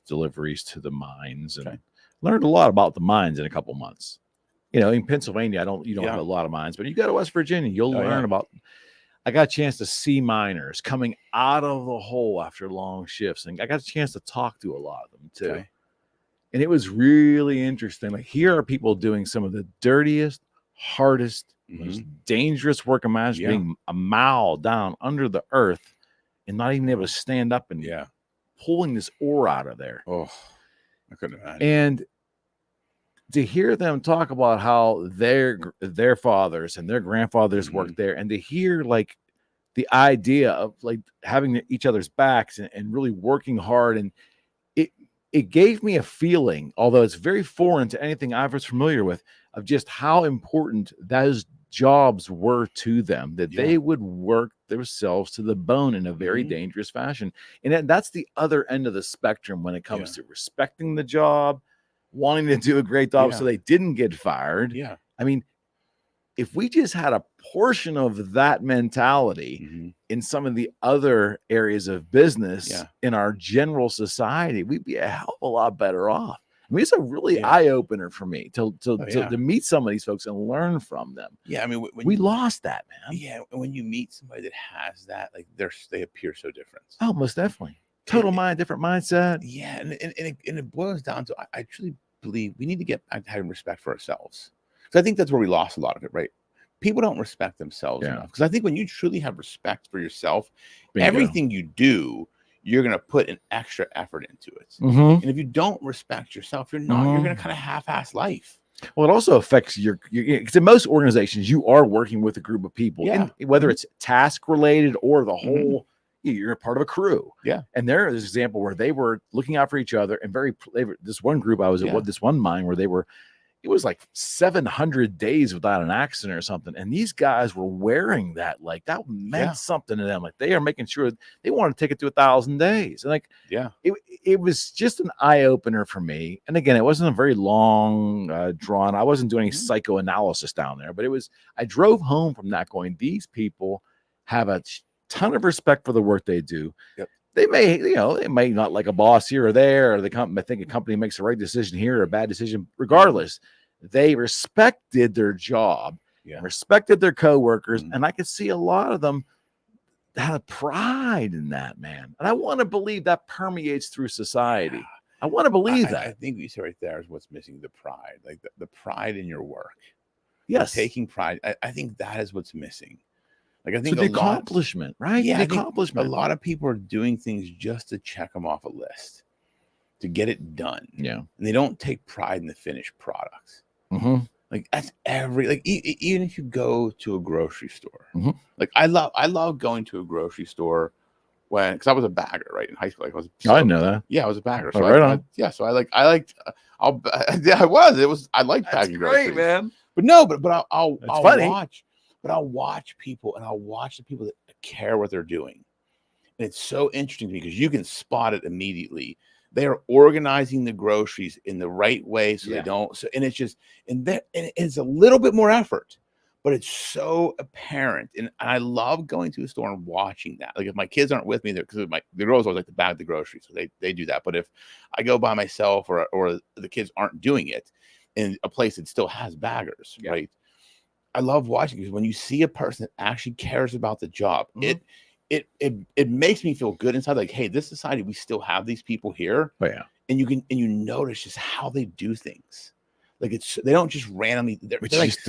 deliveries to the mines, and learned a lot about the mines in a couple months. You know, in Pennsylvania, you don't have a lot of mines, but you go to West Virginia, you'll learn about. I got a chance to see miners coming out of the hole after long shifts, and I got a chance to talk to a lot of them too. And it was really interesting. Like, here are people doing some of the dirtiest, hardest, most dangerous work imaginable, being a mile down under the earth and not even able to stand up and pulling this ore out of there. Oh, I couldn't imagine. And to hear them talk about how their fathers and their grandfathers worked there, and to hear like the idea of like having each other's backs and really working hard, and it gave me a feeling, although it's very foreign to anything I was familiar with, of just how important those jobs were to them, that they would work themselves to the bone in a very dangerous fashion. And that's the other end of the spectrum when it comes to respecting the job, wanting to do a great job so they didn't get fired. I mean, if we just had a portion of that mentality in some of the other areas of business in our general society, we'd be a hell of a lot better off. I mean, it's a really eye-opener for me to meet some of these folks and learn from them. Yeah, I mean, we lost that, man. Yeah, when you meet somebody that has that, like they appear so different. Oh, most definitely. Different mindset. Yeah, and it boils down to I truly believe we need to get having respect for ourselves. Because I think that's where we lost a lot of it, right? People don't respect themselves enough. Because I think when you truly have respect for yourself, everything you do, you're going to put an extra effort into it. And if you don't respect yourself, you're going to kind of half-ass life. Well, it also affects because in most organizations, you are working with a group of people, whether it's task related or the whole, you're a part of a crew. And there is an example where they were looking out for each other, and this one group, I was at this one mine where it was like 700 days without an accident or something. And these guys were wearing that, like that meant something to them. Like they are making sure they want to take it to 1,000 days. And like, it was just an eye opener for me. And again, it wasn't a very long drawn. I wasn't doing any psychoanalysis down there, but I drove home from that going, these people have a ton of respect for the work they do. They may not like a boss here or there, or I think a company makes the right decision here or a bad decision. Regardless, they respected their job, respected their coworkers, and I could see a lot of them had a pride in that, man. And I want to believe that permeates through society. I want to believe that. I think what you said right there is what's missing: the pride, like the pride in your work. Yes, taking pride. I think that is what's missing. Like I think the accomplishment, right? Yeah, the accomplishment. A lot of people are doing things just to check them off a list, to get it done. Yeah, and they don't take pride in the finished products. Like that's even if you go to a grocery store. Like I love going to a grocery store because I was a bagger, right, in high school. Like I didn't know that. Yeah, I was a bagger. So right on. So I liked. I liked bagging groceries, man. But I'll watch. But I'll watch people, and I'll watch the people that care what they're doing. And it's so interesting to me because you can spot it immediately. They are organizing the groceries in the right way so they don't. So, and it's just, and it's a little bit more effort, but it's so apparent. And I love going to a store and watching that. Like if my kids aren't with me there, because the girls always like to bag the groceries, so they do that. But if I go by myself or the kids aren't doing it in a place that still has baggers, right? I love watching, because when you see a person that actually cares about the job, it makes me feel good inside. Like, hey, this society, we still have these people here. Oh, yeah. And you notice just how they do things. Like they don't just randomly. There's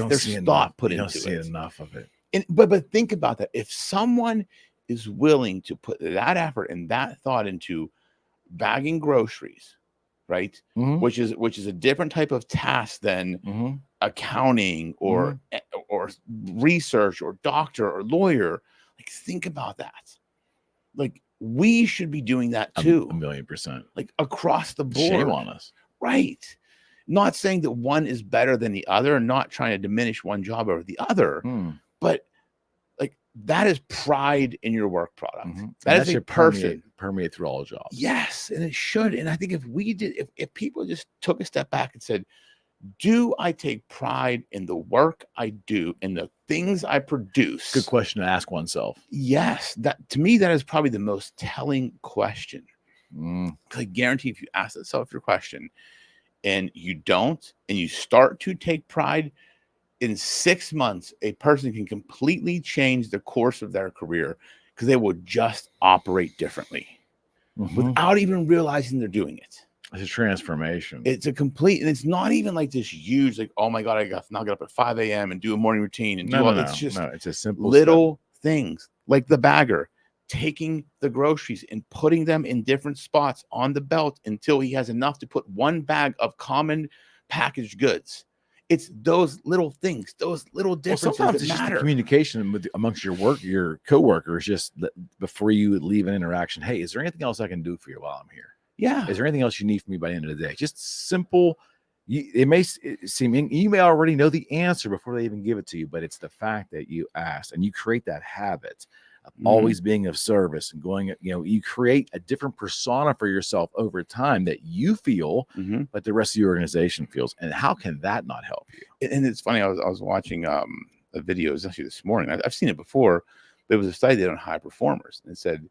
thought put into it. You don't see enough of it. And but think about that. If someone is willing to put that effort and that thought into bagging groceries, right? Which is a different type of task than accounting or research or doctor or lawyer. Like, think about that. Like, we should be doing that too. 1,000,000%. Like, across the board. Shame on us. Right. Not saying that one is better than the other, and not trying to diminish one job over the other, but like, that is pride in your work product. That is a person permeate through all jobs. Yes, and it should. And I think if people just took a step back and said, do I take pride in the work I do, in the things I produce? Good question to ask oneself. Yes, that to me, that is probably the most telling question. I guarantee if you ask yourself your question and you don't, and you start to take pride, in 6 months, a person can completely change the course of their career, because they will just operate differently without even realizing they're doing it. It's a transformation. It's a complete, and it's not even like this huge, like, oh my God, I got now get up at 5 a.m. and do a morning routine and it's just it's a simple little things, like the bagger taking the groceries and putting them in different spots on the belt until he has enough to put one bag of common packaged goods. It's those little things, those little differences sometimes that it's matter. Just the communication amongst your coworkers, just before you leave an interaction. Hey, is there anything else I can do for you while I'm here? Yeah. Is there anything else you need from me by the end of the day? Just simple. It may seem you may already know the answer before they even give it to you, but it's the fact that you asked, and you create that habit of always being of service and going. You create a different persona for yourself over time that you feel, but the rest of the organization feels. And how can that not help you? And it's funny. I was watching a video. It was actually this morning. I've seen it before, but it was a study they did on high performers, and it said,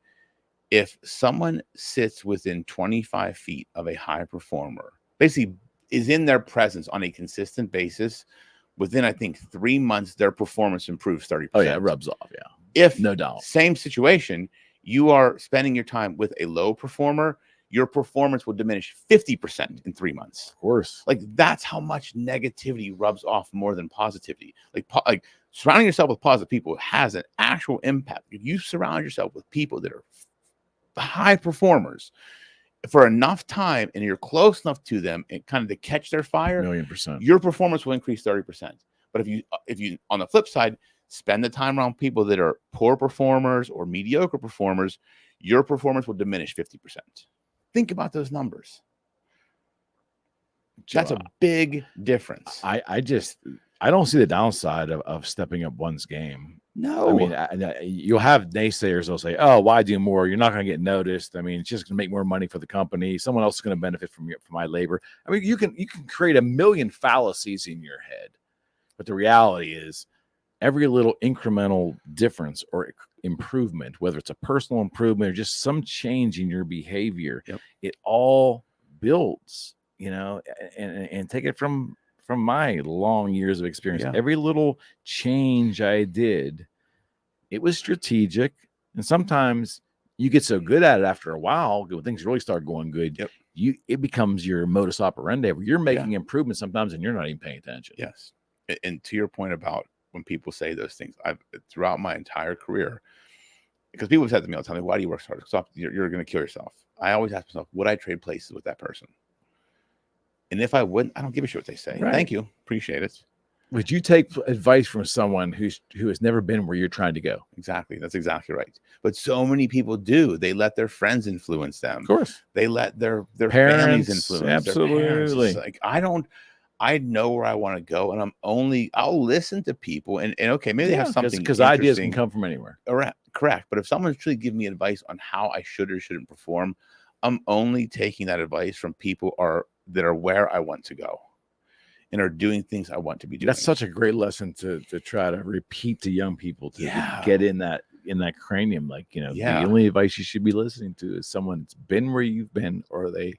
if someone sits within 25 feet of a high performer, basically is in their presence on a consistent basis, within, I think, 3 months, their performance improves 30%. Oh, yeah, it rubs off, yeah. If, no doubt, same situation, you are spending your time with a low performer, your performance will diminish 50% in 3 months. Of course. Like, that's how much negativity rubs off more than positivity. Like surrounding yourself with positive people has an actual impact. If you surround yourself with people that are high performers for enough time, and you're close enough to them and kind of to catch their fire, 1,000,000%, your performance will increase 30%. But if you on the flip side spend the time around people that are poor performers or mediocre performers, your performance will diminish 50%. Think about those numbers. That's a big difference. I don't see the downside of stepping up one's game. No, I mean, you'll have naysayers. They'll say, "Oh, why do more? You're not going to get noticed. I mean, it's just going to make more money for the company. Someone else is going to benefit from my labor." I mean, you can create a million fallacies in your head, but the reality is, every little incremental difference or improvement, whether it's a personal improvement or just some change in your behavior, it all builds. And take it from my long years of experience. Every little change I did, it was strategic. And sometimes you get so good at it after a while, when things really start going good, it becomes your modus operandi where you're making improvements sometimes and you're not even paying attention. Yes. And to your point about when people say those things, throughout my entire career, because people have said to me all the time, why do you work so hard? Stop, you're going to kill yourself. I always ask myself, would I trade places with that person? And if I wouldn't, I don't give a shit what they say. Right. Thank you. Appreciate it. Would you take advice from someone who has never been where you're trying to go? Exactly. That's exactly right. But so many people do. They let their friends influence them. Of course. They let their parents, families influence absolutely. Their parents. It's like, I know where I want to go, and I'll listen to people and okay, maybe they have something, because ideas can come from anywhere. Correct. But if someone's truly giving me advice on how I should or shouldn't perform, I'm only taking that advice from people that are where I want to go. and are doing things I want to be doing. That's such a great lesson to try to repeat to young people to get in that cranium. Like, you know, the only advice you should be listening to is someone that's been where you've been, or they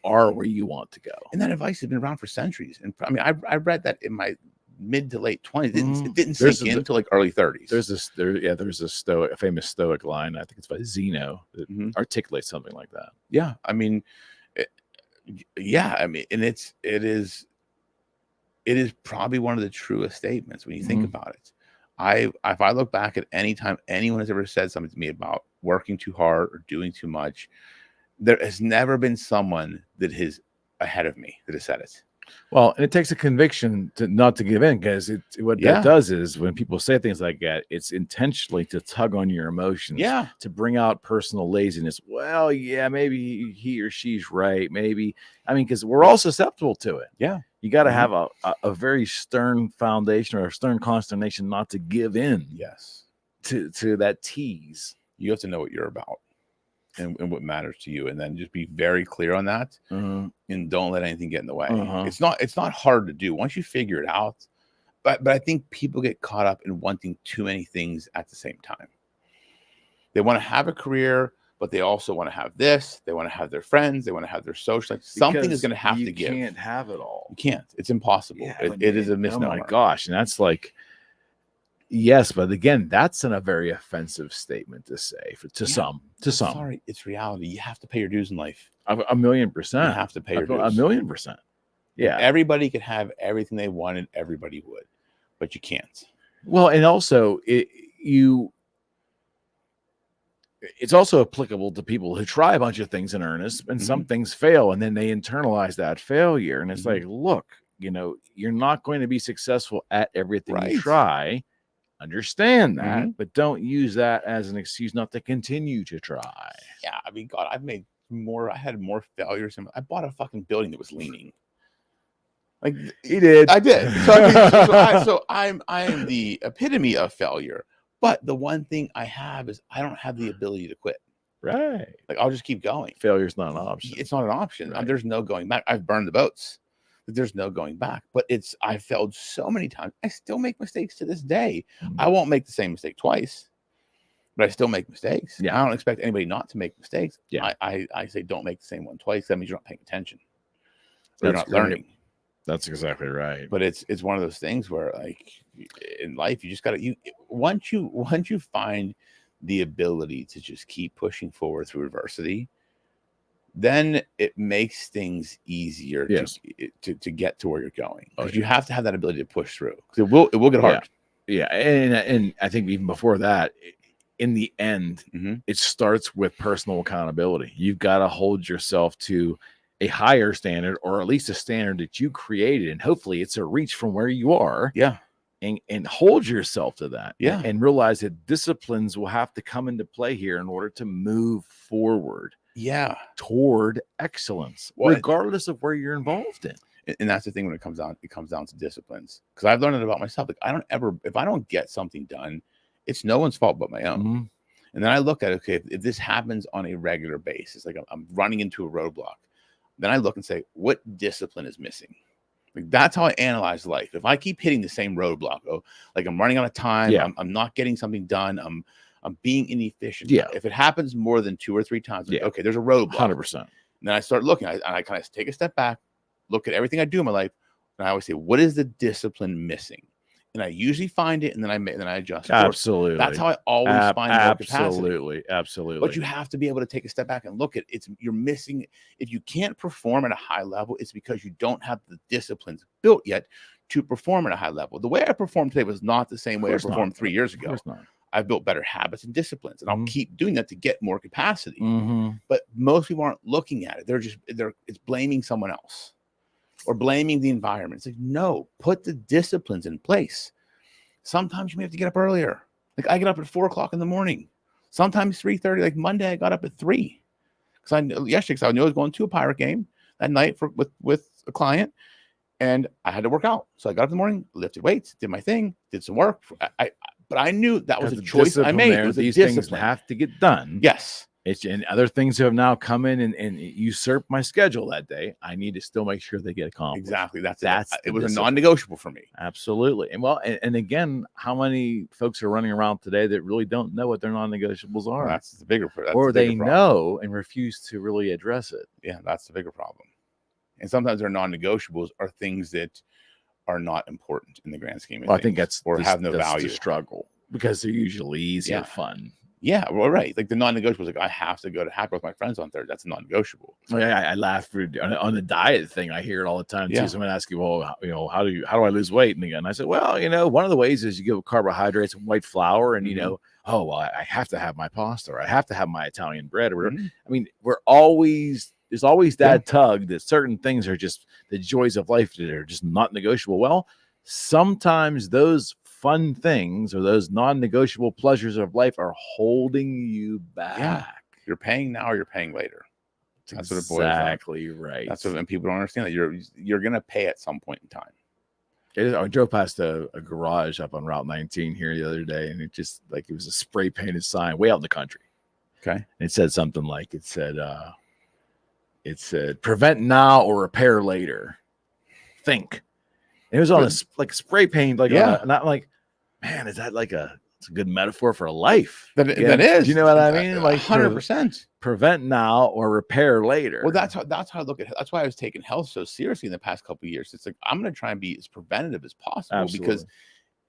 are where you want to go. And that advice has been around for centuries. And I mean, I read that in my mid to late 20s. It didn't sink in until like early 30s. There's a famous Stoic line. I think it's by Zeno that articulates something like that. Yeah, I mean, I mean, and it is probably one of the truest statements when you think about it. If I look back at any time anyone has ever said something to me about working too hard or doing too much, there has never been someone that is ahead of me that has said it. Well, and it takes a conviction to not to give in, because that does is when people say things like that, it's intentionally to tug on your emotions, to bring out personal laziness. Well, yeah, maybe he or she's right. Maybe, I mean, because we're all susceptible to it. Yeah, you got to have a very stern foundation or a stern consternation not to give in. Yes, to that tease. You have to know what you're about. And what matters to you, and then just be very clear on that, and don't let anything get in the way. It's not hard to do once you figure it out, but I think people get caught up in wanting too many things at the same time. They want to have a career, but they also want to have this. They want to have their friends. They want to have their social. Like, something is going to have to give. You can't have it all. You can't. It's impossible. Yeah, it is a misnomer. Oh my gosh, and that's like. Yes, but again, that's a very offensive statement to say to some. Sorry, it's reality. You have to pay your dues in life. 1,000,000%. You have to pay your dues. 1,000,000%. Yeah. If everybody could have everything they wanted, everybody would, but you can't. Well, and also it's also applicable to people who try a bunch of things in earnest, and some things fail, and then they internalize that failure, and it's like, look, you know, you're not going to be successful at everything you try. Understand that, but don't use that as an excuse not to continue to try. Yeah, I mean, God, I had more failures. I bought a fucking building that was leaning. Like, he did. I did. So, I mean, I am the epitome of failure. But the one thing I have is I don't have the ability to quit. Right. Like, I'll just keep going. Failure's not an option. It's not an option. Right. There's no going back. I've burned the boats. There's no going back. But I failed so many times. I still make mistakes to this day. I won't make the same mistake twice, but I still make mistakes. Yeah. I don't expect anybody not to make mistakes. Yeah. I say don't make the same one twice. That means you're not paying attention. You're not learning. That's exactly right. But it's one of those things where, like, in life, you just got to once you find the ability to just keep pushing forward through adversity, then it makes things easier to get to where you're going. Because you have to have that ability to push through. Because it will get hard. Yeah. And I think even before that, in the end, it starts with personal accountability. You've got to hold yourself to a higher standard, or at least a standard that you created. And hopefully it's a reach from where you are. Yeah. And hold yourself to that. Yeah. And realize that disciplines will have to come into play here in order to move forward. Yeah. Toward excellence, regardless of where you're involved in. And that's the thing when it comes down to disciplines. Because I've learned it about myself. Like, if I don't get something done, it's no one's fault but my own. And then I look at, okay, if this happens on a regular basis, like I'm running into a roadblock, then I look and say, what discipline is missing? Like, that's how I analyze life. If I keep hitting the same roadblock, like I'm running out of time, I'm not getting something done, I'm being inefficient. Yeah. If it happens more than 2 or 3 times, like, okay, there's a roadblock. 100%. And then I start looking, and I kind of take a step back, look at everything I do in my life, and I always say, what is the discipline missing? And I usually find it, and then I adjust. Absolutely. That's how I always find more capacity. Absolutely. But you have to be able to take a step back and look at it. You're missing. If you can't perform at a high level, it's because you don't have the disciplines built yet to perform at a high level. The way I performed today was not the same way I performed 3 years ago. I've built better habits and disciplines, and I'll keep doing that to get more capacity. But most people aren't looking at it. It's blaming someone else or blaming the environment. It's like, no, put the disciplines in place. Sometimes you may have to get up earlier. Like, I get up at 4:00 in the morning. Sometimes 3:30. Like Monday, I got up at 3 because I knew I was going to a Pirate game that night with a client, and I had to work out. So I got up in the morning, lifted weights, did my thing, did some work. But I knew that was a choice I made. It was these things have to get done. Yes. And other things have now come in and usurped my schedule that day. I need to still make sure they get accomplished. Exactly. That's it was a non-negotiable for me. Absolutely. And well, and again, how many folks are running around today that really don't know what their non-negotiables are? Well, that's the bigger problem. Or they know and refuse to really address it. Yeah, that's the bigger problem. And sometimes their non-negotiables are things that are not important in the grand scheme of things. I think that's have no value. The struggle, because they're usually easy and fun. Yeah, well, right. Like the non-negotiable is like, I have to go to happy with my friends on Thursday. That's a non-negotiable. I laugh on the diet thing. I hear it all the time too. Someone asks you, well, how do I lose weight? And again, I said, well, one of the ways is you give carbohydrates and white flour, and oh, well, I have to have my pasta, or I have to have my Italian bread, or whatever. I mean, there's always that tug that certain things are just the joys of life that are just not negotiable. Well, sometimes those fun things or those non-negotiable pleasures of life are holding you back. Yeah. You're paying now or you're paying later. That's what it boils down. Exactly right. That's what, and people don't understand that you're gonna pay at some point in time. I drove past a garage up on Route 19 here the other day, and it just like it was a spray painted sign way out in the country. Okay. And it said something like it said prevent now or repair later. Think. And it was on a spray paint, not like, man, is that it's a good metaphor for life? That is. You know what I mean? Like 100%. Prevent now or repair later. Well, that's how I look at it. That's why I was taking health so seriously in the past couple of years. It's like I'm going to try and be as preventative as possible. Absolutely. Because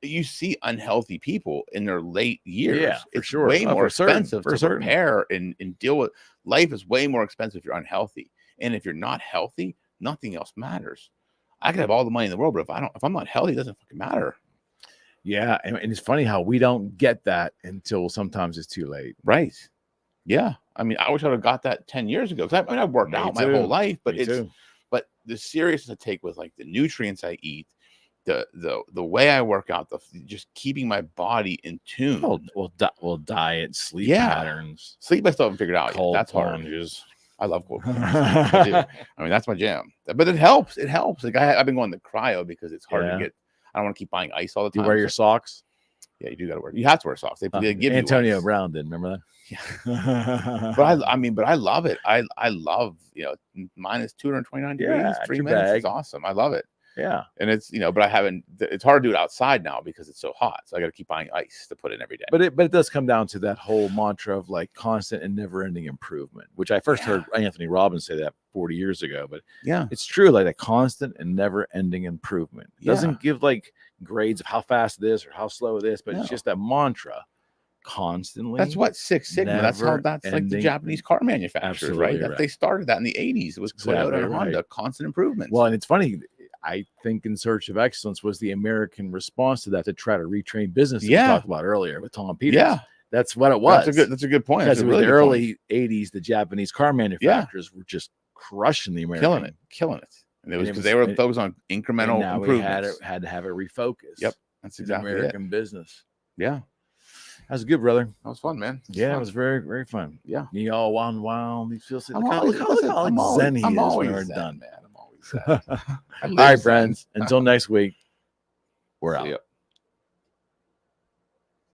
you see unhealthy people in their late years. Yeah, it's sure. way more expensive to certain. Repair and deal with. Life is way more expensive if you're unhealthy. And if you're not healthy, nothing else matters. I could have all the money in the world, but if I'm not healthy, it doesn't fucking matter. Yeah, and it's funny how we don't get that until sometimes it's too late. Right. Yeah. I mean, I wish I'd have got that 10 years ago. Because I've worked out my whole life, but but the seriousness I take with like the nutrients I eat, the way I work out, just keeping my body in tune. Well, diet, sleep patterns. Sleep I still haven't figured out yet. That's hard. I love cold plunges. I do. I mean, that's my jam. But it helps. It helps. Like I've been going to cryo because it's hard to get. I don't want to keep buying ice all the time. You wear your socks? Yeah, you do got to wear. You have to wear socks. They give Antonio you Brown did. Remember that? Yeah. but I love it. I love minus 229 degrees, 3 minutes. It's awesome. I love it. Yeah. And it's but I haven't. It's hard to do it outside now because it's so hot. So I got to keep buying ice to put in every day. But it does come down to that whole mantra of like constant and never-ending improvement, which I first heard Anthony Robbins say that 40 years ago. But it's true, like a constant and never-ending improvement. It doesn't give like grades of how fast it is or how slow it is, but it's just that mantra. Constantly. That's what Six Sigma. That's like the Japanese car manufacturers, right? They started that in the 80s. It was Toyota and Honda, constant improvement. Well, and it's funny. I think In Search of Excellence was the American response to that, to try to retrain business that we talked about earlier with Tom Peters. Yeah. That's what it was. That's a good point. Because in the early 80s, the Japanese car manufacturers were just crushing the American. Killing it. And it was because they were focused on incremental improvements. We had to have it refocused. Yep. That's exactly American business. Yeah. That was good, brother. That was fun, man. It was very, very fun. Yeah. You all wild. You feel I'm always zen, man. I'm always zen. All right, friends. Until next week, we're out.